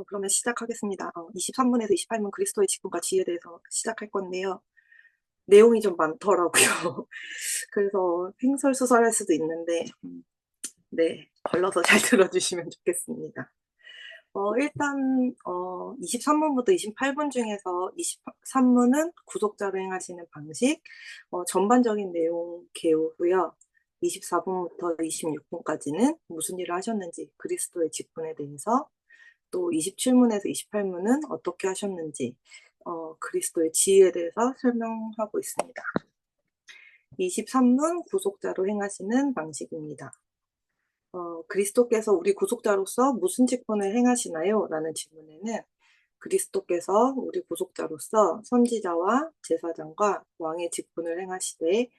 그러면 시작하겠습니다. 23문에서 28문 그리스도의 직분과 지혜에 대해서 시작할 건데요. 내용이 좀 많더라고요. 그래서 횡설수설할 수도 있는데, 네, 걸러서 잘 들어주시면 좋겠습니다. 일단, 23문부터 28문 중에서 23문은 구속자로 행하시는 방식, 전반적인 내용 개요고요. 24분부터 26분까지는 무슨 일을 하셨는지, 그리스도의 직분에 대해서, 또 27문에서 28문은 어떻게 하셨는지, 그리스도의 지혜에 대해서 설명하고 있습니다. 23문 구속자로 행하시는 방식입니다. 그리스도께서 우리 구속자로서 무슨 직분을 행하시나요? 라는 질문에는 그리스도께서 우리 구속자로서 선지자와 제사장과 왕의 직분을 행하시되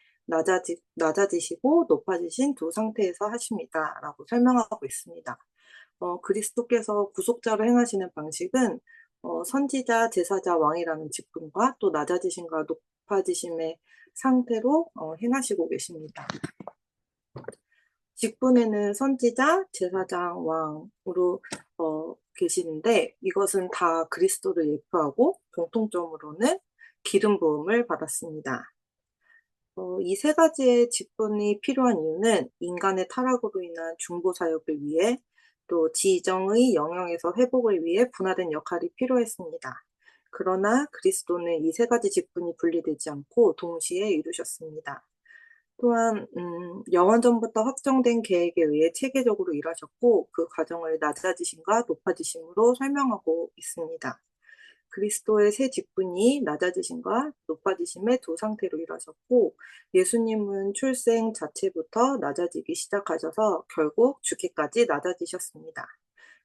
낮아지시고 높아지신 두 상태에서 하십니다. 라고 설명하고 있습니다. 그리스도께서 구속자로 행하시는 방식은 선지자, 제사자, 왕이라는 직분과 또 낮아지심과 높아지심의 상태로 행하시고 계십니다. 직분에는 선지자, 제사장, 왕으로 계시는데 이것은 다 그리스도를 예표하고 공통점으로는 기름 부음을 받았습니다. 이 세 가지의 직분이 필요한 이유는 인간의 타락으로 인한 중보 사역을 위해 또 지정의 영역에서 회복을 위해 분화된 역할이 필요했습니다. 그러나 그리스도는 이 세 가지 직분이 분리되지 않고 동시에 이루셨습니다. 또한 영원전부터 확정된 계획에 의해 체계적으로 일하셨고 그 과정을 낮아지심과 높아지심으로 설명하고 있습니다. 그리스도의 세 직분이 낮아지심과 높아지심의 두 상태로 일하셨고 예수님은 출생 자체부터 낮아지기 시작하셔서 결국 죽기까지 낮아지셨습니다.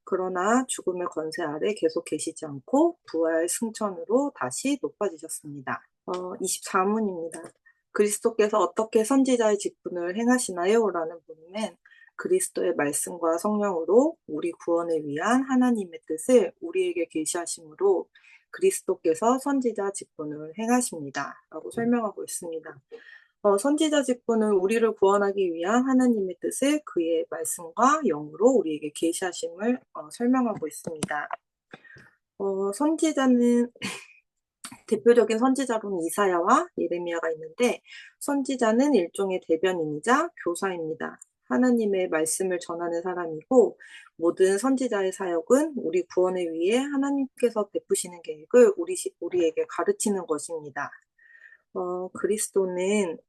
그러나 죽음의 권세 아래 계속 계시지 않고 부활 승천으로 다시 높아지셨습니다. 24문입니다. 그리스도께서 어떻게 선지자의 직분을 행하시나요? 라는 부분은 그리스도의 말씀과 성령으로 우리 구원을 위한 하나님의 뜻을 우리에게 계시하심으로 그리스도께서 선지자 직분을 행하십니다. 라고 설명하고 있습니다. 선지자 직분은 우리를 구원하기 위한 하나님의 뜻을 그의 말씀과 영으로 우리에게 계시하심을 설명하고 있습니다. 선지자는 대표적인 선지자로는 이사야와 예레미야가 있는데 선지자는 일종의 대변인이자 교사입니다. 하나님의 말씀을 전하는 사람이고 모든 선지자의 사역은 우리 구원을 위해 하나님께서 베푸시는 계획을 우리에게 가르치는 것입니다. 그리스도는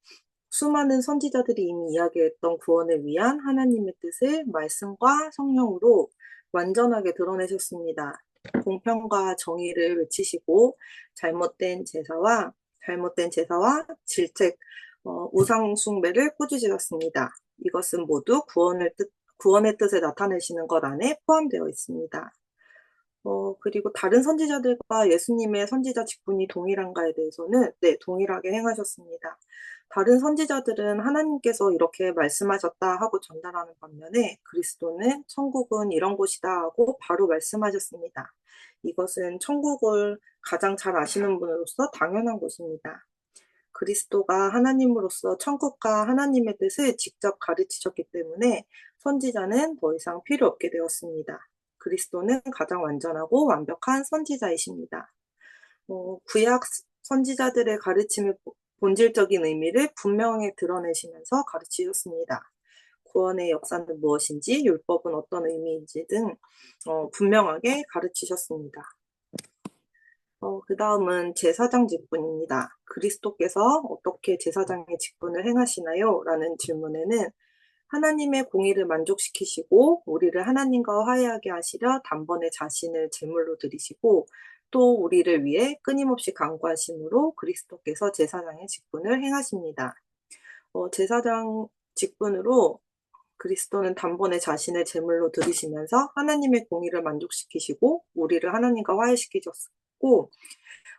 수많은 선지자들이 이미 이야기했던 구원을 위한 하나님의 뜻을 말씀과 성령으로 완전하게 드러내셨습니다. 공평과 정의를 외치시고 잘못된 제사와 질책, 우상 숭배를 꾸짖으셨습니다. 이것은 모두 구원의 뜻을 나타내시는 것 안에 포함되어 있습니다. 그리고 다른 선지자들과 예수님의 선지자 직분이 동일한가에 대해서는 네, 동일하게 행하셨습니다. 다른 선지자들은 하나님께서 이렇게 말씀하셨다 하고 전달하는 반면에 그리스도는 천국은 이런 곳이다 하고 바로 말씀하셨습니다. 이것은 천국을 가장 잘 아시는 분으로서 당연한 것입니다. 그리스도가 하나님으로서 천국과 하나님의 뜻을 직접 가르치셨기 때문에 선지자는 더 이상 필요 없게 되었습니다. 그리스도는 가장 완전하고 완벽한 선지자이십니다. 구약 선지자들의 가르침의 본질적인 의미를 분명하게 드러내시면서 가르치셨습니다. 구원의 역사는 무엇인지, 율법은 어떤 의미인지 등 분명하게 가르치셨습니다. 그 다음은 제사장 직분입니다. 그리스도께서 어떻게 제사장의 직분을 행하시나요? 라는 질문에는 하나님의 공의를 만족시키시고 우리를 하나님과 화해하게 하시려 단번에 자신을 제물로 드리시고 또 우리를 위해 끊임없이 간구하심으로 그리스도께서 제사장의 직분을 행하십니다. 제사장 직분으로 그리스도는 단번에 자신을 제물로 드리시면서 하나님의 공의를 만족시키시고 우리를 하나님과 화해시키셨고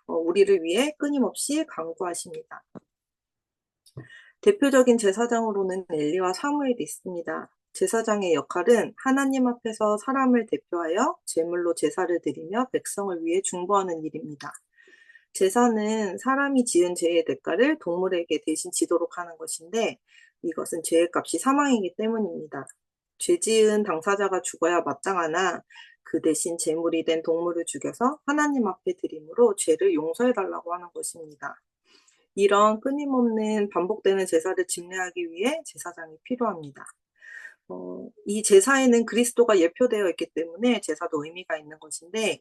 우리를 위해 끊임없이 간구하십니다. 대표적인 제사장으로는 엘리와 사무엘이 있습니다. 제사장의 역할은 하나님 앞에서 사람을 대표하여 제물로 제사를 드리며 백성을 위해 중보하는 일입니다. 제사는 사람이 지은 죄의 대가를 동물에게 대신 지도록 하는 것인데 이것은 죄의 값이 사망이기 때문입니다. 죄 지은 당사자가 죽어야 마땅하나 그 대신 제물이 된 동물을 죽여서 하나님 앞에 드림으로 죄를 용서해달라고 하는 것입니다. 이런 끊임없는 반복되는 제사를 집례하기 위해 제사장이 필요합니다. 이 제사에는 그리스도가 예표되어 있기 때문에 제사도 의미가 있는 것인데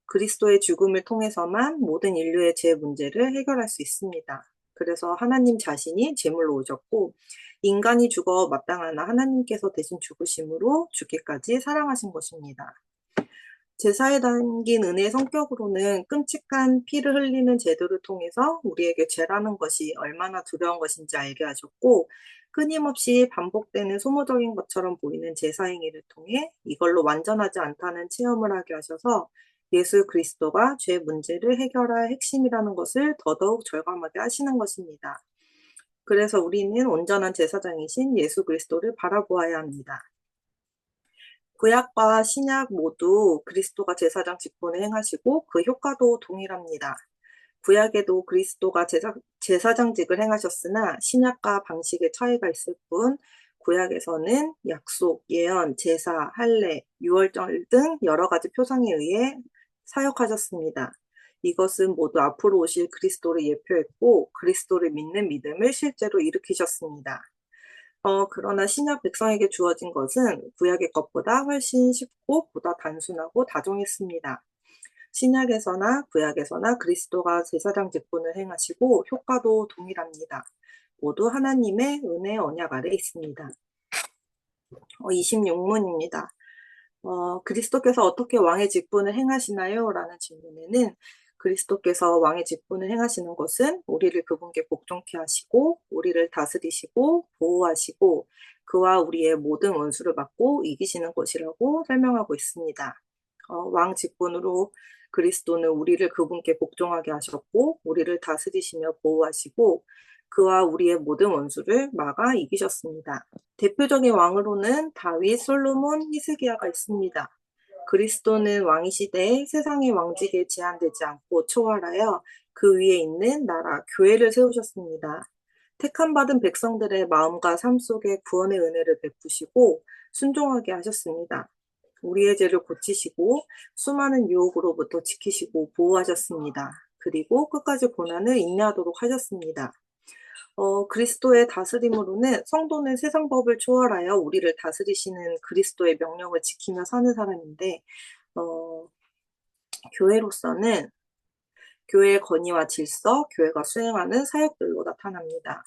그리스도의 죽음을 통해서만 모든 인류의 죄 문제를 해결할 수 있습니다. 그래서 하나님 자신이 제물로 오셨고 인간이 죽어 마땅하나 하나님께서 대신 죽으심으로 죽기까지 사랑하신 것입니다. 제사에 담긴 은혜의 성격으로는 끔찍한 피를 흘리는 제도를 통해서 우리에게 죄라는 것이 얼마나 두려운 것인지 알게 하셨고 끊임없이 반복되는 소모적인 것처럼 보이는 제사 행위를 통해 이걸로 완전하지 않다는 체험을 하게 하셔서 예수 그리스도가 죄 문제를 해결할 핵심이라는 것을 더더욱 절감하게 하시는 것입니다. 그래서 우리는 온전한 제사장이신 예수 그리스도를 바라보아야 합니다. 구약과 신약 모두 그리스도가 제사장 직분을 행하시고 그 효과도 동일합니다. 구약에도 그리스도가 제사장직을 행하셨으나 신약과 방식의 차이가 있을 뿐 구약에서는 약속, 예언, 제사, 할례, 유월절 등 여러 가지 표상에 의해 사역하셨습니다. 이것은 모두 앞으로 오실 그리스도를 예표했고 그리스도를 믿는 믿음을 실제로 일으키셨습니다. 그러나 신약 백성에게 주어진 것은 구약의 것보다 훨씬 쉽고 보다 단순하고 다정했습니다. 신약에서나 구약에서나 그리스도가 제사장 직분을 행하시고 효과도 동일합니다. 모두 하나님의 은혜 언약 아래 있습니다. 26문입니다. 그리스도께서 어떻게 왕의 직분을 행하시나요? 라는 질문에는 그리스도께서 왕의 직분을 행하시는 것은 우리를 그분께 복종케 하시고 우리를 다스리시고 보호하시고 그와 우리의 모든 원수를 막고 이기시는 것이라고 설명하고 있습니다. 왕 직분으로 그리스도는 우리를 그분께 복종하게 하셨고 우리를 다스리시며 보호하시고 그와 우리의 모든 원수를 막아 이기셨습니다. 대표적인 왕으로는 다윗, 솔로몬, 히스기야가 있습니다. 그리스도는 왕위 시대에 세상의 왕직에 제한되지 않고 초월하여 그 위에 있는 나라, 교회를 세우셨습니다. 택함받은 백성들의 마음과 삶 속에 구원의 은혜를 베푸시고 순종하게 하셨습니다. 우리의 죄를 고치시고 수많은 유혹으로부터 지키시고 보호하셨습니다. 그리고 끝까지 고난을 인내하도록 하셨습니다. 그리스도의 다스림으로는 성도는 세상 법을 초월하여 우리를 다스리시는 그리스도의 명령을 지키며 사는 사람인데, 교회로서는 교회의 건의와 질서, 교회가 수행하는 사역들로 나타납니다.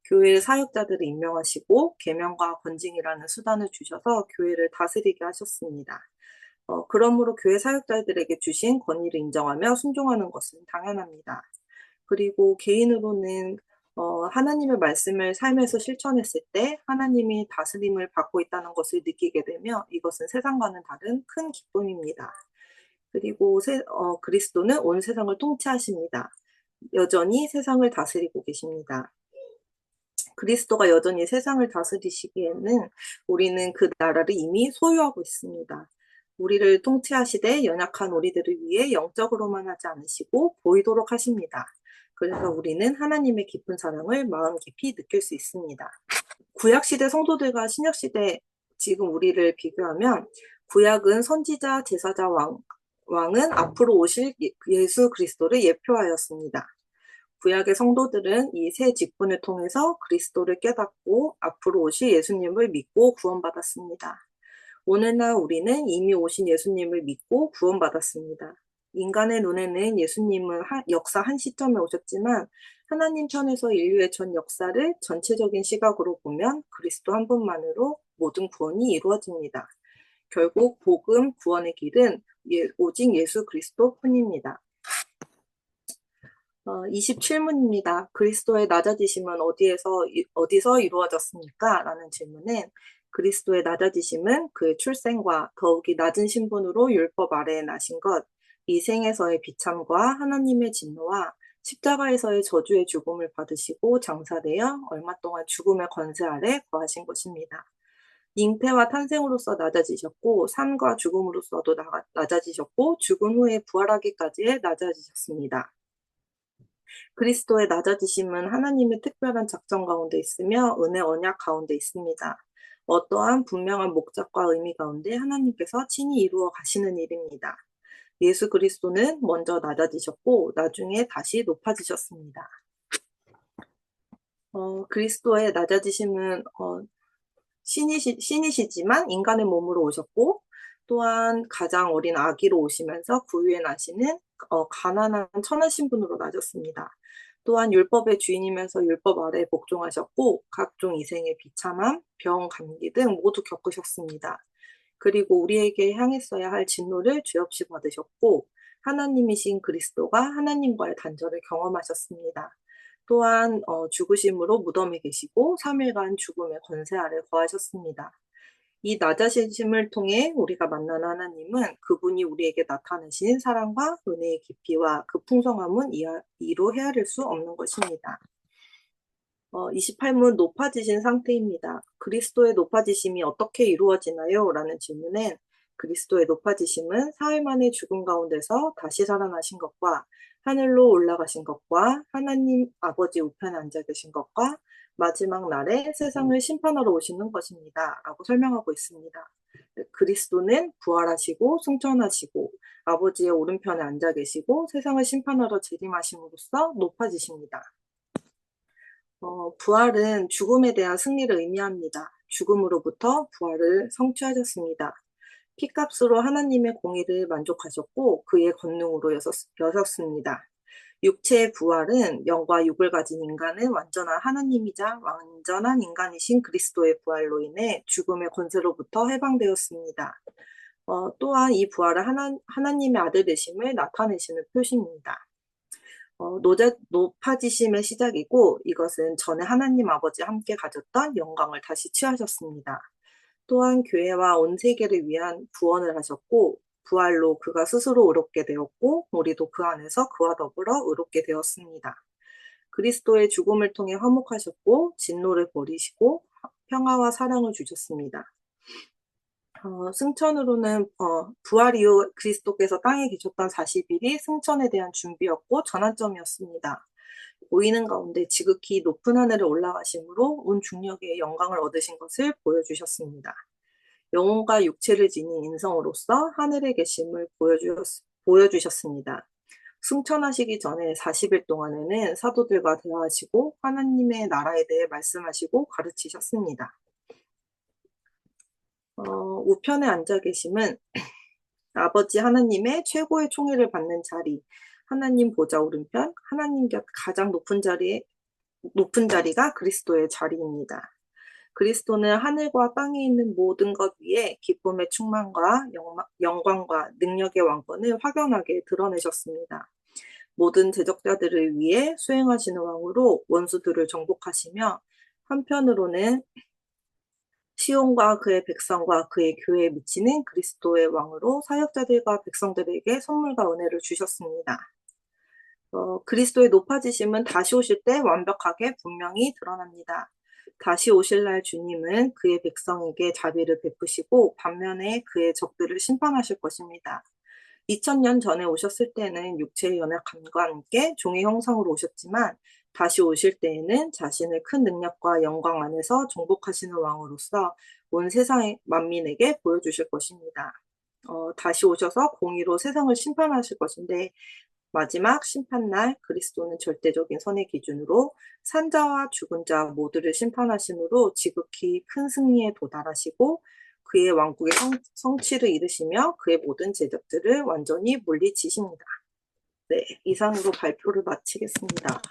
교회의 사역자들을 임명하시고 계명과 권징이라는 수단을 주셔서 교회를 다스리게 하셨습니다. 그러므로 교회 사역자들에게 주신 권위를 인정하며 순종하는 것은 당연합니다. 그리고 개인으로는 하나님의 말씀을 삶에서 실천했을 때 하나님이 다스림을 받고 있다는 것을 느끼게 되며 이것은 세상과는 다른 큰 기쁨입니다. 그리고 그리스도는 온 세상을 통치하십니다. 여전히 세상을 다스리고 계십니다. 그리스도가 여전히 세상을 다스리시기에는 우리는 그 나라를 이미 소유하고 있습니다. 우리를 통치하시되 연약한 우리들을 위해 영적으로만 하지 않으시고 보이도록 하십니다. 그래서 우리는 하나님의 깊은 사랑을 마음 깊이 느낄 수 있습니다. 구약시대 성도들과 신약시대 지금 우리를 비교하면 구약은 선지자, 제사자, 왕은 앞으로 오실 예수 그리스도를 예표하였습니다. 구약의 성도들은 이 세 직분을 통해서 그리스도를 깨닫고 앞으로 오실 예수님을 믿고 구원받았습니다. 오늘날 우리는 이미 오신 예수님을 믿고 구원받았습니다. 인간의 눈에는 예수님은 역사 한 시점에 오셨지만 하나님 편에서 인류의 전 역사를 전체적인 시각으로 보면 그리스도 한 분만으로 모든 구원이 이루어집니다. 결국 복음, 구원의 길은 오직 예수 그리스도뿐입니다. 27문입니다. 그리스도의 낮아지심은 어디서 이루어졌습니까? 라는 질문은 그리스도의 낮아지심은 그의 출생과 더욱이 낮은 신분으로 율법 아래에 나신 것, 이 생에서의 비참과 하나님의 진노와 십자가에서의 저주의 죽음을 받으시고 장사되어 얼마 동안 죽음의 권세 아래 거하신 것입니다. 잉태와 탄생으로서 낮아지셨고 삶과 죽음으로서도 낮아지셨고 죽은 후에 부활하기까지에 낮아지셨습니다. 그리스도의 낮아지심은 하나님의 특별한 작정 가운데 있으며 은혜 언약 가운데 있습니다. 어떠한 분명한 목적과 의미 가운데 하나님께서 친히 이루어 가시는 일입니다. 예수 그리스도는 먼저 낮아지셨고 나중에 다시 높아지셨습니다. 그리스도의 낮아지심은 신이시지만 인간의 몸으로 오셨고 또한 가장 어린 아기로 오시면서 구유에 나시는 가난한 천한 신분으로 나셨습니다. 또한 율법의 주인이면서 율법 아래 복종하셨고 각종 이생의 비참함, 병, 감기 등 모두 겪으셨습니다. 그리고 우리에게 향했어야 할 진노를 죄 없이 받으셨고 하나님이신 그리스도가 하나님과의 단절을 경험하셨습니다. 또한 죽으심으로 무덤에 계시고 3일간 죽음의 권세 아래 거하셨습니다. 이 낮아지심을 통해 우리가 만난 하나님은 그분이 우리에게 나타내신 사랑과 은혜의 깊이와 그 풍성함은 이로 헤아릴 수 없는 것입니다. 28문 높아지신 상태입니다. 그리스도의 높아지심이 어떻게 이루어지나요? 라는 질문엔 그리스도의 높아지심은 사흘 만에 죽음 가운데서 다시 살아나신 것과 하늘로 올라가신 것과 하나님 아버지 우편에 앉아 계신 것과 마지막 날에 세상을 심판하러 오시는 것입니다. 라고 설명하고 있습니다. 그리스도는 부활하시고 승천하시고 아버지의 오른편에 앉아 계시고 세상을 심판하러 재림하심으로써 높아지십니다. 부활은 죽음에 대한 승리를 의미합니다. 죽음으로부터 부활을 성취하셨습니다. 피값으로 하나님의 공의를 만족하셨고 그의 권능으로 여셨습니다. 육체의 부활은 영과 육을 가진 인간은 완전한 하나님이자 완전한 인간이신 그리스도의 부활로 인해 죽음의 권세로부터 해방되었습니다. 또한 이 부활은 하나님의 아들 되심을 나타내시는 표시입니다. 높아지심의 시작이고 이것은 전에 하나님 아버지와 함께 가졌던 영광을 다시 취하셨습니다. 또한 교회와 온 세계를 위한 구원을 하셨고 부활로 그가 스스로 의롭게 되었고 우리도 그 안에서 그와 더불어 의롭게 되었습니다. 그리스도의 죽음을 통해 화목하셨고 진노를 버리시고 평화와 사랑을 주셨습니다. 승천으로는 부활 이후 그리스도께서 땅에 계셨던 40일이 승천에 대한 준비였고 전환점이었습니다. 보이는 가운데 지극히 높은 하늘에 올라가심으로 온 중력의 영광을 얻으신 것을 보여주셨습니다. 영혼과 육체를 지닌 인성으로서 하늘에 계심을 보여주셨습니다. 승천하시기 전에 40일 동안에는 사도들과 대화하시고 하나님의 나라에 대해 말씀하시고 가르치셨습니다. 우편에 앉아 계심은 아버지 하나님의 최고의 총애를 받는 자리, 하나님 보좌 오른편, 하나님 곁 가장 높은 자리가 그리스도의 자리입니다. 그리스도는 하늘과 땅에 있는 모든 것 위에 기쁨의 충만과 영광과 능력의 왕권을 확연하게 드러내셨습니다. 모든 대적자들을 위해 수행하시는 왕으로 원수들을 정복하시며 한편으로는 시온과 그의 백성과 그의 교회에 미치는 그리스도의 왕으로 사역자들과 백성들에게 선물과 은혜를 주셨습니다. 그리스도의 높아지심은 다시 오실 때 완벽하게 분명히 드러납니다. 다시 오실 날 주님은 그의 백성에게 자비를 베푸시고 반면에 그의 적들을 심판하실 것입니다. 2000년 전에 오셨을 때는 육체의 연약함과 함께 종의 형상으로 오셨지만 다시 오실 때에는 자신의 큰 능력과 영광 안에서 정복하시는 왕으로서 온 세상의 만민에게 보여주실 것입니다. 다시 오셔서 공의로 세상을 심판하실 것인데 마지막 심판날 그리스도는 절대적인 선의 기준으로 산자와 죽은 자 모두를 심판하심으로 지극히 큰 승리에 도달하시고 그의 왕국의 성취를 이루시며 그의 모든 제적들을 완전히 물리치십니다. 네, 이상으로 발표를 마치겠습니다.